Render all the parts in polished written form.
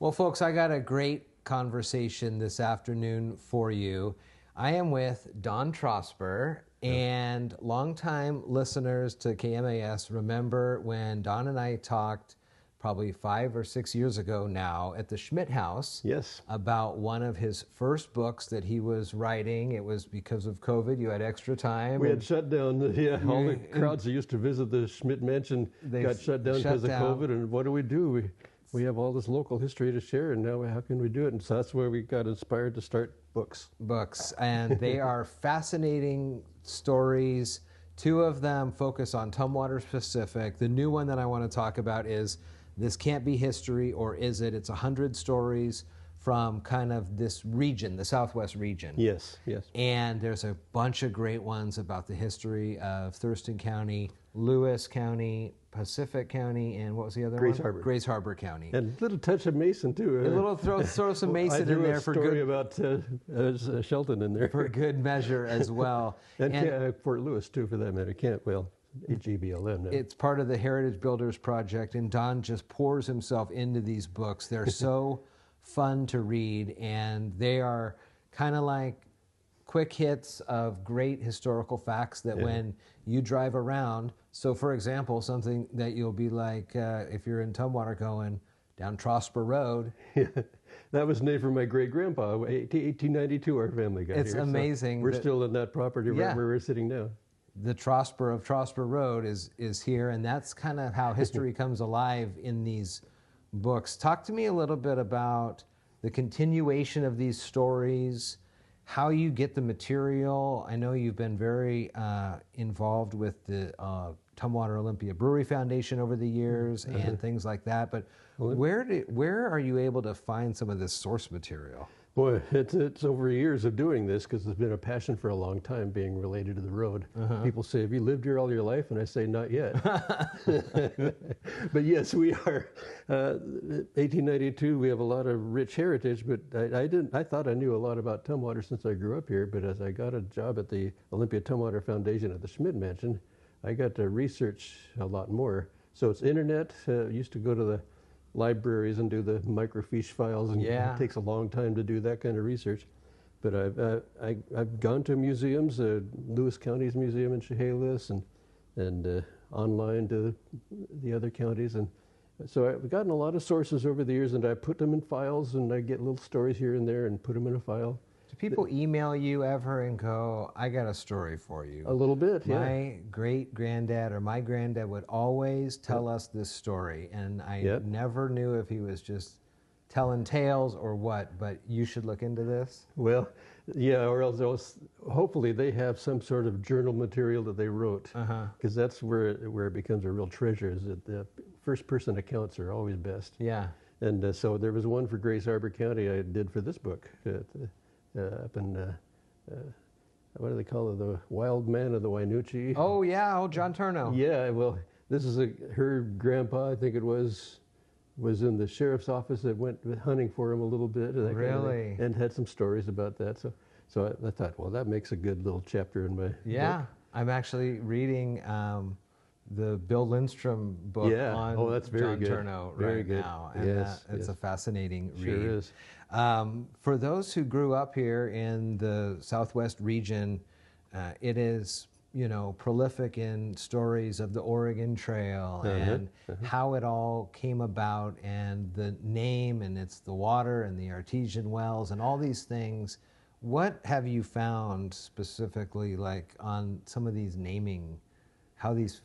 Well, folks, I got a great conversation this afternoon for you. I am with Don Trosper, and longtime listeners to KMAS remember when Don and I talked probably 5 or 6 years ago now at the Schmidt House. Yes. About one of his first books that he was writing. It was because of COVID. You had extra time. We had shut down. All the crowds that used to visit the Schmidt Mansion got shut down because of COVID. And what do? We have all this local history to share, and now how can we do it? And so that's where we got inspired to start books. And they are fascinating stories. 2 of them focus on Tumwater specific. The new one that I want to talk about is This Can't Be History, or Is It? It's 100 stories from kind of this region, the Southwest region. Yes. And there's a bunch of great ones about the history of Thurston County, Lewis County, Pacific County, and what was the other Grace one? Harbor. Grace Harbor County. And a little touch of Mason, too. A little throw some Mason in there for good. I threw a story about Shelton in there. For good measure as well. and Fort Lewis, too, for that matter. HEBLM now. It's part of the Heritage Builders Project, and Don just pours himself into these books. They're so fun to read, and they are kind of like quick hits of great historical facts that when you drive around. So, for example, something that you'll be like, if you're in Tumwater going down Trosper Road. That was named for my great-grandpa. 1892, our family got here. It's amazing. So we're still in that property right where we're sitting now. The Trosper of Trosper Road is here, and that's kind of how history comes alive in these books. Talk to me a little bit about the continuation of these stories, how you get the material. I know you've been very involved with the Tumwater Olympia Brewery Foundation over the years and things like that, but where are you able to find some of this source material? Boy, it's over years of doing this because it's been a passion for a long time being related to the road. People say, have you lived here all your life? And I say, not yet. But yes, we are. 1892, we have a lot of rich heritage, but I thought I knew a lot about Tumwater since I grew up here, but as I got a job at the Olympia Tumwater Foundation at the Schmidt Mansion, I got to research a lot more. So it's internet. Used to go to the libraries and do the microfiche files, and it takes a long time to do that kind of research. But I've gone to museums, Lewis County's museum in Chehalis, and online to the other counties, and so I've gotten a lot of sources over the years, and I put them in files, and I get little stories here and there and put them in a file. Do people email you ever and go, I got a story for you? A little bit, My great-granddad or my granddad would always tell us this story, and I never knew if he was just telling tales or what, but you should look into this. Well, or else hopefully they have some sort of journal material that they wrote, because that's where it becomes a real treasure, is that the first-person accounts are always best. Yeah. And so there was one for Grace Harbor County I did for this book, up in, what do they call it, the Wild Man of the Wainuchi. Oh, yeah, John Turno. Yeah, well, this is her grandpa, I think it was in the sheriff's office that went hunting for him a little bit. That really? Kind of thing, and had some stories about that. So I thought, well, that makes a good little chapter in my book. I'm actually reading the Bill Lindstrom book on that's very John good. Turno very right good. now. And it's a fascinating read. Sure is. For those who grew up here in the Southwest region, it is, prolific in stories of the Oregon Trail and how it all came about, and the name, and it's the water and the artesian wells and all these things. What have you found specifically, like on some of these naming, how these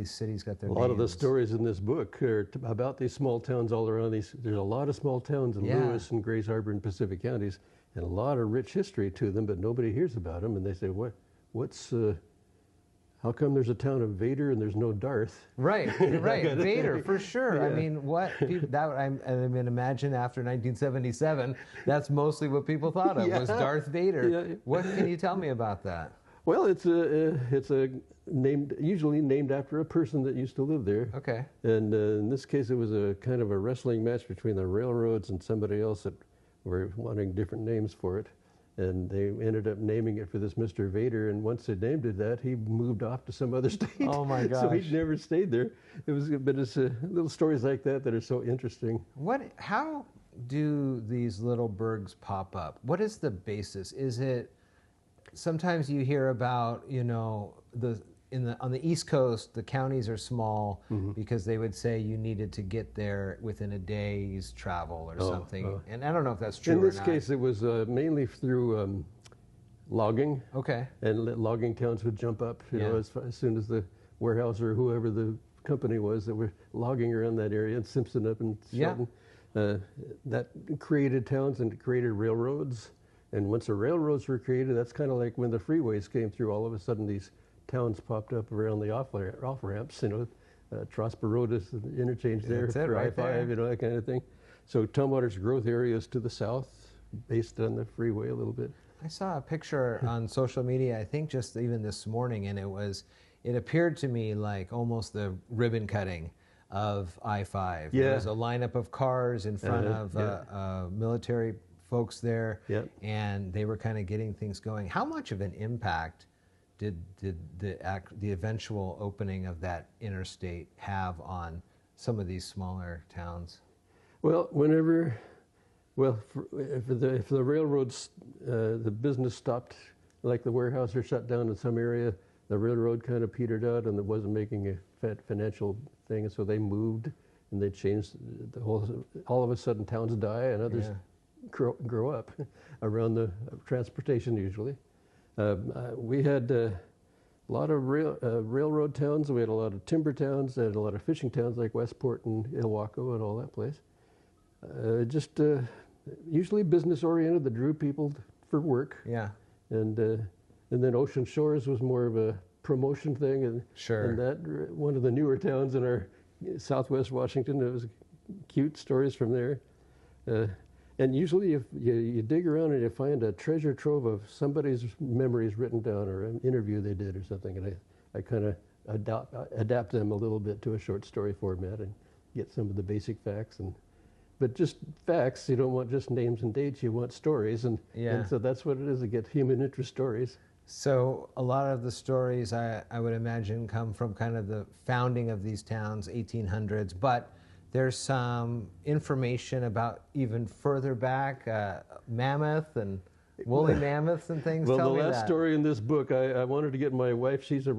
cities got their names? A lot of the stories in this book are about these small towns all around these. There's a lot of small towns in Lewis and Grace Harbor and Pacific counties, and a lot of rich history to them, but nobody hears about them. And they say, how come there's a town of Vader and there's no Darth? Right, Vader, for sure. Yeah. I mean, imagine after 1977, that's mostly what people thought of, was Darth Vader. Yeah. What can you tell me about that? Well, it's usually named after a person that used to live there. Okay. And in this case, it was a kind of a wrestling match between the railroads and somebody else that were wanting different names for it. And they ended up naming it for this Mr. Vader, and once they named it that, he moved off to some other state. Oh my gosh! So he never stayed there. But it's little stories like that that are so interesting. How do these little burgs pop up? What is the basis? Is it sometimes you hear about on the East Coast, the counties are small because they would say you needed to get there within a day's travel or something. And I don't know if that's true or not. In this case, it was mainly through logging. Okay. And logging towns would jump up, as soon as the warehouse or whoever the company was that were logging around that area, and Simpson up in Shelton. That created towns and it created railroads. And once the railroads were created, that's kind of like when the freeways came through. All of a sudden, these towns popped up around the off ramps. Trosper Road is the interchange there for I-5, that kind of thing. So Tumwater's growth area is to the south, based on the freeway a little bit. I saw a picture on social media, I think just even this morning, and it appeared to me like almost the ribbon cutting of I-5. Yeah. There was a lineup of cars in front of military folks there, and they were kind of getting things going. How much of an impact did the eventual opening of that interstate have on some of these smaller towns? Well, if the railroads, the business stopped, like the warehouse are shut down in some area, the railroad kind of petered out and it wasn't making a financial thing, and so they moved and they changed the whole. All of a sudden, towns die and others grow up around the transportation usually. We had a lot of railroad towns. We had a lot of timber towns. We had a lot of fishing towns like Westport and Ilwaco and all that place. Usually business oriented that drew people for work. Yeah. And then Ocean Shores was more of a promotion thing. And that one of the newer towns in our Southwest Washington. There was cute stories from there. And usually if you dig around and you find a treasure trove of somebody's memories written down or an interview they did or something, and I kind of adapt them a little bit to a short story format and get some of the basic facts. But just facts, you don't want just names and dates, you want stories. And so that's what it is, to get human interest stories. So a lot of the stories, I would imagine, come from kind of the founding of these towns, 1800s, but there's some information about even further back, mammoth and woolly mammoths and things. Well, Tell the me last story in this book, I wanted to get my wife. She's a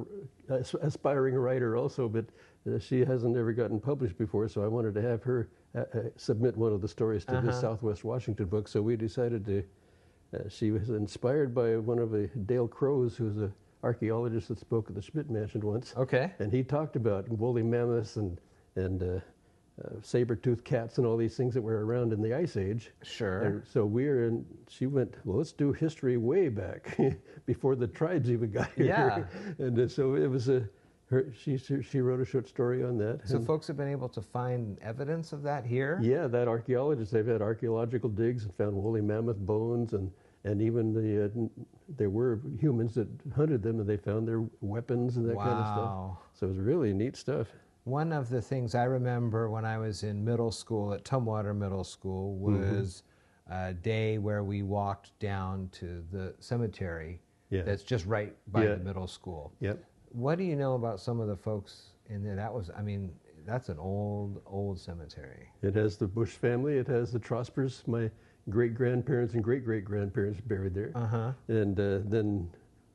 aspiring writer also, but she hasn't ever gotten published before, so I wanted to have her submit one of the stories to this Southwest Washington book. So we decided to, she was inspired by one of the Dale Crows, who's an archaeologist that spoke at the Schmidt Mansion once. Okay. And he talked about woolly mammoths and saber-toothed cats and all these things that were around in the Ice Age. Sure. And so she went, well, let's do history way back before the tribes even got here. Yeah. And so it was she wrote a short story on that. So folks have been able to find evidence of that here? Yeah, that archaeologists, they've had archaeological digs and found woolly mammoth bones, and even there were humans that hunted them and they found their weapons and that kind of stuff. So it was really neat stuff. One of the things I remember when I was in middle school at Tumwater Middle School was a day where we walked down to the cemetery that's just right by the middle school. Yep. What do you know about some of the folks in there? That's an old cemetery. It has the Bush family. It has the Trospers, my great-grandparents and great-great-grandparents buried there. And then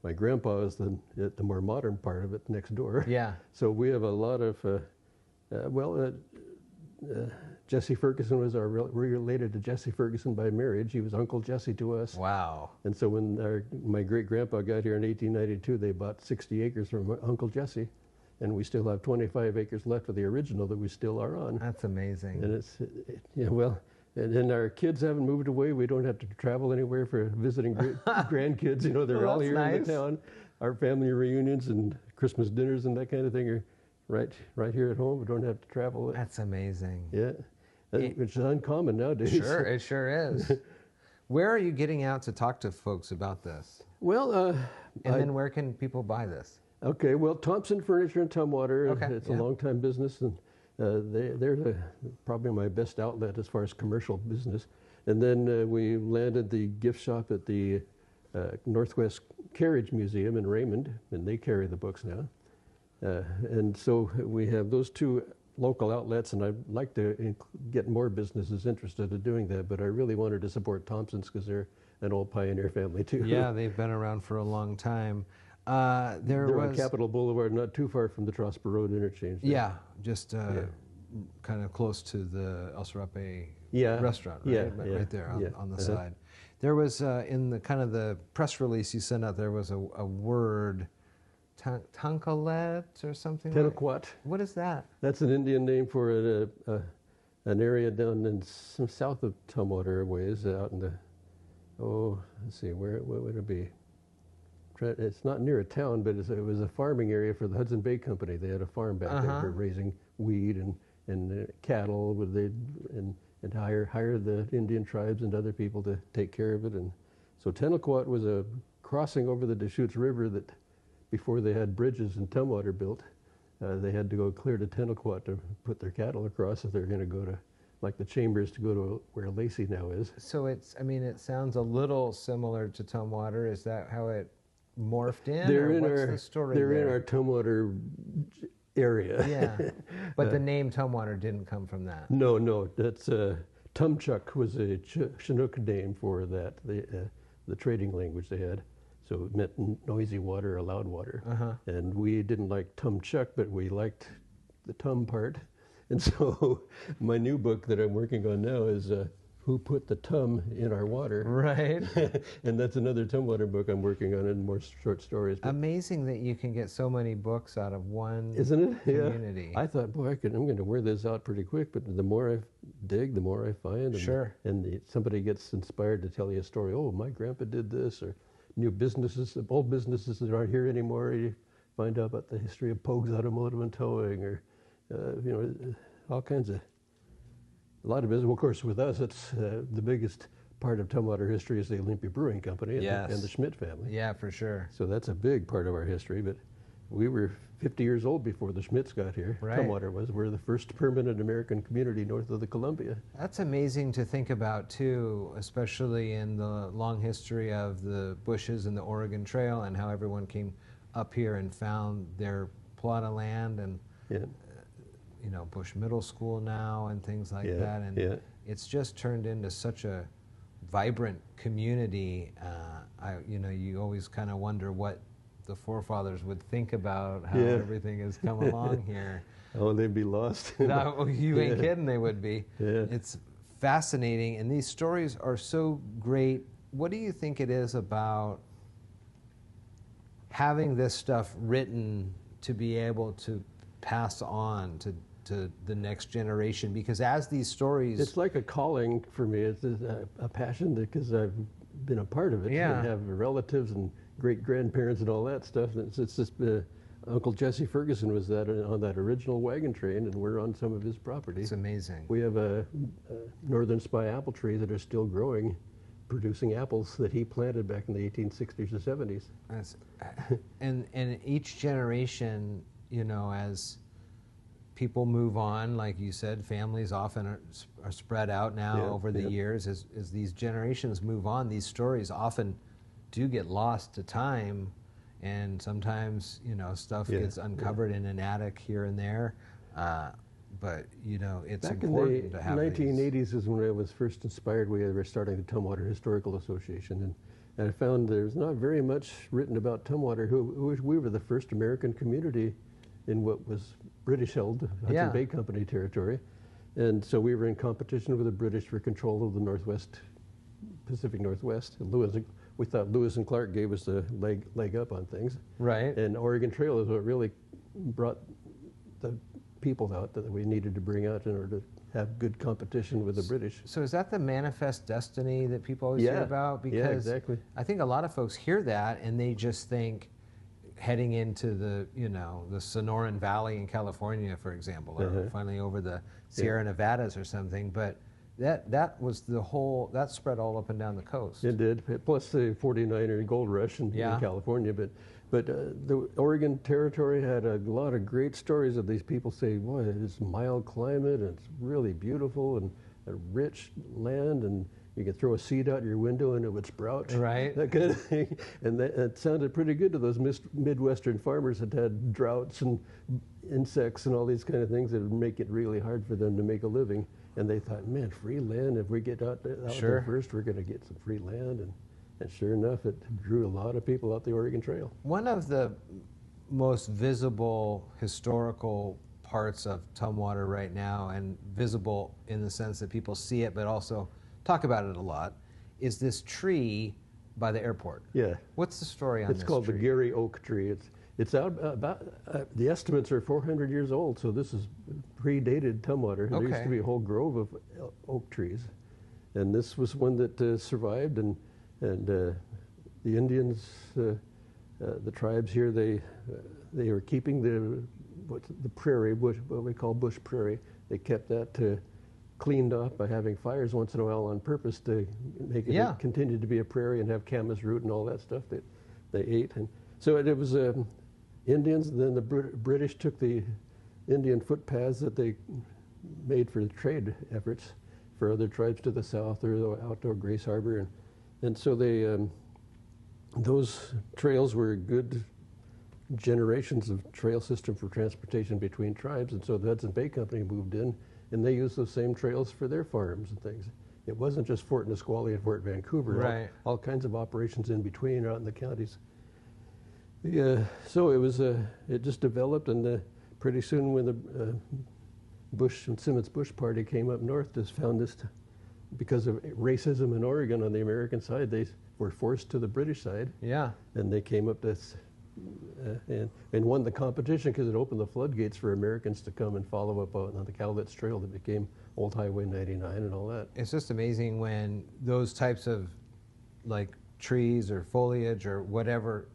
my grandpa is the more modern part of it next door. Yeah. So we have a lot of, Jesse Ferguson was we're related to Jesse Ferguson by marriage. He was Uncle Jesse to us. Wow. And so when my great-grandpa got here in 1892, they bought 60 acres from Uncle Jesse. And we still have 25 acres left of the original that we still are on. That's amazing. And and then our kids haven't moved away. We don't have to travel anywhere for visiting grandkids. They're all here in the town. Our family reunions and Christmas dinners and that kind of thing are right here at home. We don't have to travel. That's amazing. Yeah, which is uncommon nowadays. Sure, it sure is. Where are you getting out to talk to folks about this? Well, then where can people buy this? Okay, well, Thompson Furniture in Tumwater. Okay, it's a long-time business, They're probably my best outlet as far as commercial business. And then we landed the gift shop at the Northwest Carriage Museum in Raymond, and they carry the books now. And so we have those two local outlets, and I'd like to get more businesses interested in doing that, but I really wanted to support Thompson's because they're an old pioneer family too. Yeah, they've been around for a long time. They're on Capitol Boulevard, not too far from the Trosper Road interchange there. Yeah, just kind of close to the El Serape restaurant, right? Yeah, right there on the side. There was in the kind of the press release you sent out, there was a word, Tankalet or something. Tennequat. What is that? That's an Indian name for an area down in some south of Tumwater ways, out in the, let's see, what would it be? It's not near a town, but it was a farming area for the Hudson Bay Company. They had a farm back there for raising wheat and cattle, and hire the Indian tribes and other people to take care of it. And so Tennequat was a crossing over the Deschutes River that, before they had bridges in Tumwater built, they had to go clear to Tennequat to put their cattle across if they're going to go to, like the Chambers, to go to where Lacey now is. So it sounds a little similar to Tumwater. Is that how it morphed in? What's the story they're there? in our Tumwater area. Yeah, but the name Tumwater didn't come from that. No, that's Tumchuck was a Chinook name for that, the trading language they had. So it meant noisy water or loud water. And we didn't like Tumchuck, but we liked the Tum part. And so my new book that I'm working on now is Who Put the Tum in Our Water? Right. And that's another Tumwater book I'm working on, and more short stories. Amazing that you can get so many books out of one community. Yeah. I thought, boy, I'm going to wear this out pretty quick, but the more I dig, the more I find. And, sure. And somebody gets inspired to tell you a story. Oh, my grandpa did this, or new businesses, old businesses that aren't here anymore. You find out about the history of Pogues Automotive and Towing, or all kinds of, a lot of business. Well, of course, with us, it's the biggest part of Tumwater history is the Olympia Brewing Company and the Schmidt family. Yeah, for sure. So that's a big part of our history. But we were 50 years old before the Schmidts got here. Right. Tumwater was. We're the first permanent American community north of the Columbia. That's amazing to think about, too, especially in the long history of the Bushes and the Oregon Trail and how everyone came up here and found their plot of land and, Bush Middle School now and things like that. And it's just turned into such a vibrant community. You always kind of wonder what the forefathers would think about how everything has come along here. Oh, they'd be lost. No, you ain't kidding, they would be. Yeah. It's fascinating, and these stories are so great. What do you think it is about having this stuff written to be able to pass on to the next generation? Because as these stories... It's like a calling for me. It's a passion because I've been a part of it. Yeah. I have relatives and great-grandparents and all that stuff. It's just Uncle Jesse Ferguson was on that original wagon train, and we're on some of his property. It's amazing. We have a northern spy apple tree that are still growing, producing apples that he planted back in the 1860s or 70s. And each generation, as people move on, like you said, families often are spread out now over the years. As these generations move on, these stories often do get lost to time, and sometimes stuff gets uncovered in an attic here and there. But it's back important to have these. In the 1980s is when I was first inspired. We were starting the Tumwater Historical Association, and I found there's not very much written about Tumwater. We were the first American community in what was British-held Hudson Bay Company territory. And so we were in competition with the British for control of the Pacific Northwest. And we thought Lewis and Clark gave us the leg up on things. Right. And Oregon Trail is what really brought the people out that we needed to bring out in order to have good competition with the British. So is that the manifest destiny that people always hear about? Because exactly. I think a lot of folks hear that and they just think heading into the Sonoran Valley in California, for example, or finally over the Sierra Nevadas or something. But that was that spread all up and down the coast. It did, plus the 49er gold rush in California. But But the Oregon Territory had a lot of great stories of these people saying, boy, it's mild climate, and it's really beautiful, and a rich land, and you could throw a seed out your window and it would sprout. Right. That kind of thing. And it sounded pretty good to those Midwestern farmers that had droughts and insects and all these kind of things that would make it really hard for them to make a living. And they thought, man, free land, if we get out there first, we're going to get some free land. And sure enough, it drew a lot of people out the Oregon Trail. One of the most visible historical parts of Tumwater right now, and visible in the sense that people see it but also talk about it a lot, is this tree by the airport. Yeah. What's the story on this tree? It's called the Gary Oak tree. It's out about, the estimates are 400 years old, so this is predated Tumwater. There used to be a whole grove of oak trees. And this was one that survived, and the Indians, the tribes here, they were keeping the prairie, what we call bush prairie. They kept that cleaned off by having fires once in a while on purpose to make it continue to be a prairie and have KMAS root and all that stuff that they ate. And so it was Indians, and then the British took the Indian footpaths that they made for the trade efforts for other tribes to the south or out to Grace Harbor. And so they, those trails were good generations of trail system for transportation between tribes. And so the Hudson Bay Company moved in, and they used those same trails for their farms and things. It wasn't just Fort Nisqually and Fort Vancouver, right. all kinds of operations in between out in the counties. So it was, it just developed, and pretty soon when the Bush and Simmons-Bush party came up north, just found this, because of racism in Oregon on the American side, they were forced to the British side. Yeah. And they came up this, and won the competition because it opened the floodgates for Americans to come and follow up on the Cowlitz Trail that became Old Highway 99 and all that. It's just amazing when those types of like trees or foliage or whatever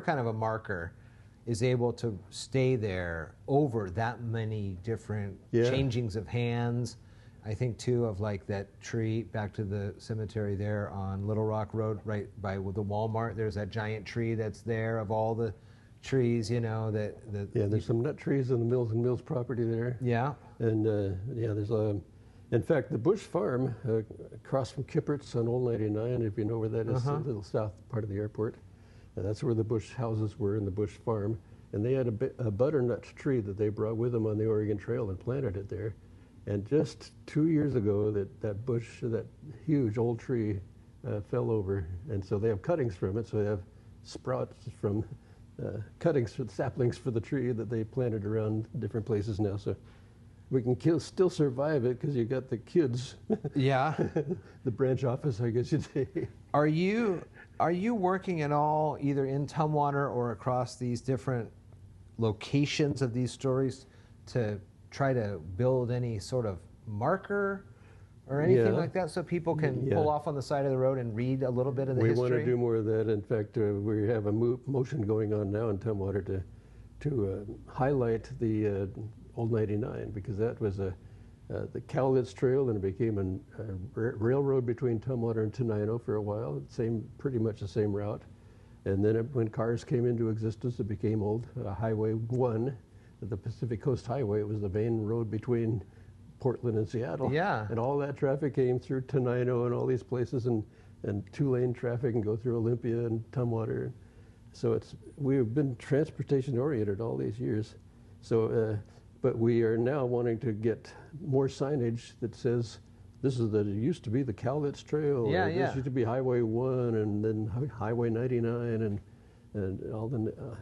kind of a marker is able to stay there over that many different changings of hands. I think too of like that tree back to the cemetery there on Little Rock Road, right by the Walmart. There's that giant tree that's there of all the trees, you know, there's some nut trees on the Mills and Mills property there. Yeah. And there's in fact, the Bush Farm across from Kippert's on Old 99, if you know where that is, a little south part of the airport. That's where the Bush houses were in the Bush Farm. And they had a butternut tree that they brought with them on the Oregon Trail and planted it there. And just 2 years ago, that huge old tree fell over. And so they have cuttings from it. So they have sprouts from cuttings, saplings for the tree that they planted around different places now. So we can still survive it because you got the kids. Yeah. The branch office, I guess you'd say. Are you working at all either in Tumwater or across these different locations of these stories to try to build any sort of marker or anything like that so people can pull off on the side of the road and read a little bit of the history? We want to do more of that. In fact, we have a motion going on now in Tumwater to highlight the Old 99, because that was the Cowlitz Trail, and it became a railroad between Tumwater and Tenino for a while, pretty much the same route. And then when cars came into existence, it became Old Highway 1, the Pacific Coast Highway. It was the main road between Portland and Seattle. Yeah. And all that traffic came through Tenino and all these places, and two-lane traffic and go through Olympia and Tumwater. So we've been transportation-oriented all these years. So, but we are now wanting to get more signage that says, it used to be the Cowlitz Trail, this used to be Highway 1, and then Highway 99, and all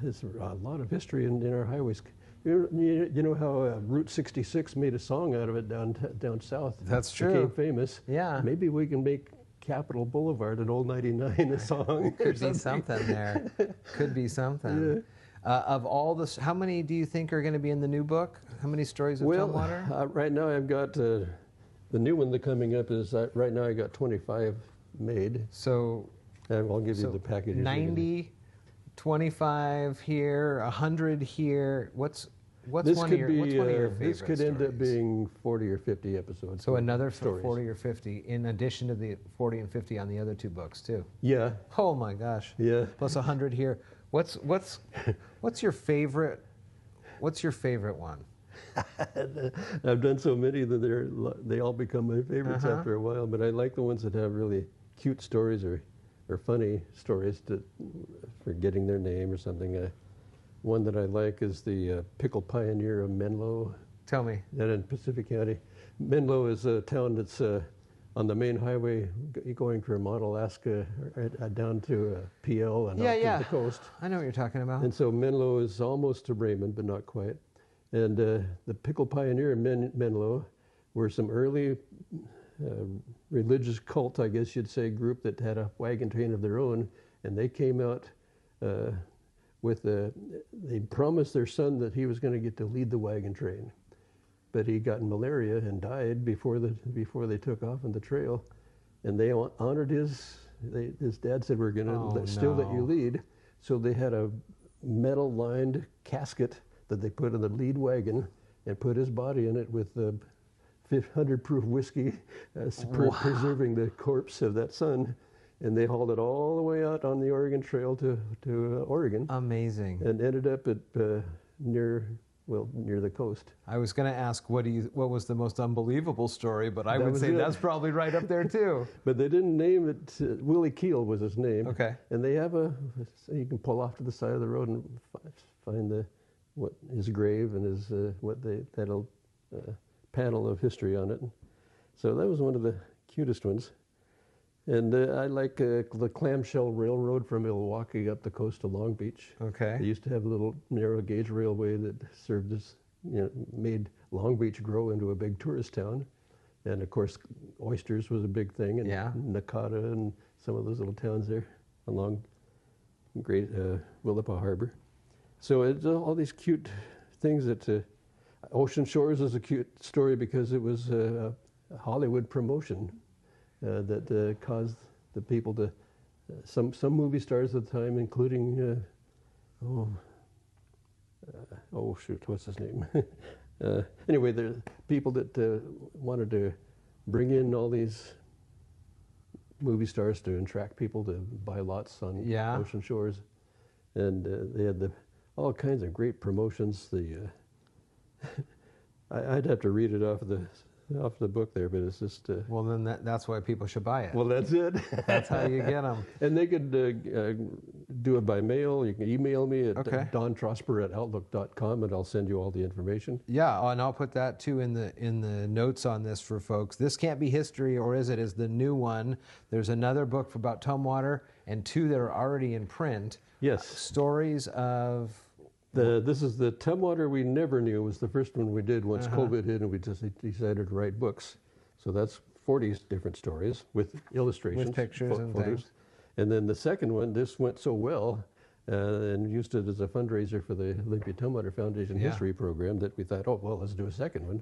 it's a lot of history in our highways. You know how Route 66 made a song out of it down south? That's true. Became famous. Yeah. Maybe we can make Capitol Boulevard and Old 99 a song. Could be something there. Could be something. Yeah. Of all this, how many do you think are going to be in the new book? How many stories of Tumwater? Right now I've got, the new one that's coming up is, right now I got 25 made. So, and I'll give you the package. 90, 25 here, 100 here. What's one of your favorite This could end up being 40 or 50 episodes. So another 40 or 50, in addition to the 40 and 50 on the other two books too. Yeah. Oh my gosh. Yeah. Plus 100 here. What's your favorite? What's your favorite one? I've done so many that they all become my favorites after a while. But I like the ones that have really cute stories or funny stories for getting their name or something. One that I like is the Pickle Pioneer of Menlo. Tell me. That in Pacific County. Menlo is a town that's on the main highway going from Alaska down to PL and out to the coast. I know what you're talking about. And so Menlo is almost to Raymond, but not quite. And the Pickle Pioneer of Menlo were some early religious cult, I guess you'd say, group that had a wagon train of their own, and they came out they promised their son that he was going to get to lead the wagon train. But he got malaria and died before they took off on the trail, and they honored his dad said, we're going to still let you lead. So they had a metal-lined casket that they put in the lead wagon and put his body in it with 100 proof whiskey, preserving the corpse of that son. And they hauled it all the way out on the Oregon Trail to Oregon. Amazing. And ended up at near the coast. I was going to ask what was the most unbelievable story, but I would say that's probably right up there too. But they didn't name it. Willie Keel was his name. Okay. And they have you can pull off to the side of the road and find his grave and his that panel of history on it. So that was one of the cutest ones. And I like the clamshell railroad from Milwaukee up the coast to Long Beach. Okay. They used to have a little narrow gauge railway that served as, made Long Beach grow into a big tourist town. And of course, oysters was a big thing, and Nakata and some of those little towns there along Great Willapa Harbor. So it's all these cute things that Ocean Shores is a cute story because it was a Hollywood promotion. That caused the people to, some movie stars at the time, including, what's his name? Anyway, the people that wanted to bring in all these movie stars to attract people to buy lots on Ocean Shores. And they had all kinds of great promotions. I'd have to read it off the book there, but it's just... well, then that's why people should buy it. Well, that's it. That's how you get them. And they could do it by mail. You can email me at dontrosper@outlook.com, and I'll send you all the information. Yeah, and I'll put that, too, in the notes on this for folks. This Can't Be History, or Is It, is the new one. There's another book about Tumwater, and 2 that are already in print. Yes. Stories of... This is the Tumwater We Never Knew was the first one we did once COVID hit, and we just decided to write books. So that's 40 different stories with illustrations. With pictures and photos. things. And then the second one, this went so well, and used it as a fundraiser for the Olympia Tumwater Foundation History Program that we thought, let's do a second one.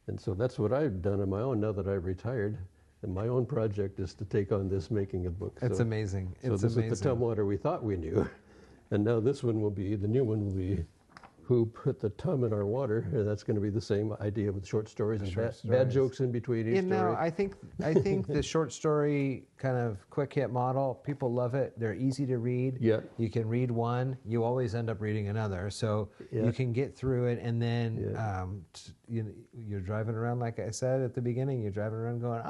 And so that's what I've done on my own now that I've retired. And my own project is to take on this making a book. It's amazing. It's amazing. Is the Tumwater we thought we knew. And now this one the new one will be Who Put the Tum in Our Water. And that's going to be the same idea with short stories and bad jokes in between each story. I think the short story kind of quick hit model, people love it. They're easy to read. Yeah. You can read one, you always end up reading another. So you can get through it, and then you're driving around, like I said at the beginning, you're driving around going,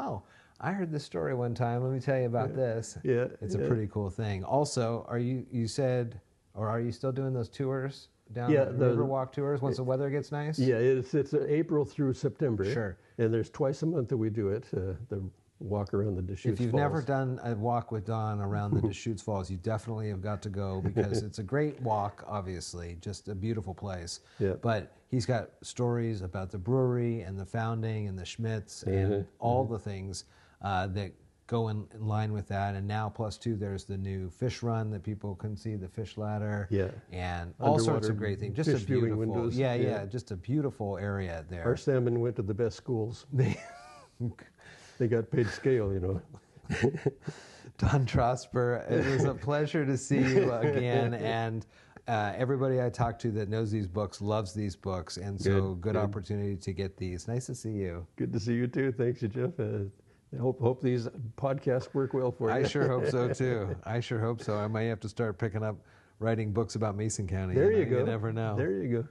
I heard this story one time. Let me tell you about this. Yeah. It's a pretty cool thing. Also, are you still doing those tours down the Riverwalk tours once the weather gets nice? Yeah, it's April through September. Sure. And there's twice a month that we do it, the walk around the Deschutes Falls. If you've never done a walk with Don around the Deschutes Falls, you definitely have got to go, because it's a great walk, obviously, just a beautiful place. Yeah. But he's got stories about the brewery and the founding and the Schmitz and all the things that go in line with that. And now +2, there's the new fish run that people can see, the fish ladder, and all sorts of great things. Just a beautiful windows. Just a beautiful area there. Our salmon went to the best schools. They got paid scale, Don Trosper, it was a pleasure to see you again, and everybody I talk to that knows these books loves these books, and so good opportunity to get these. Nice to see you. Good to see you too. Thanks, Jeff. I hope these podcasts work well for you. I sure hope so too. I might have to start picking up writing books about Mason County. There you go. You never know. There you go.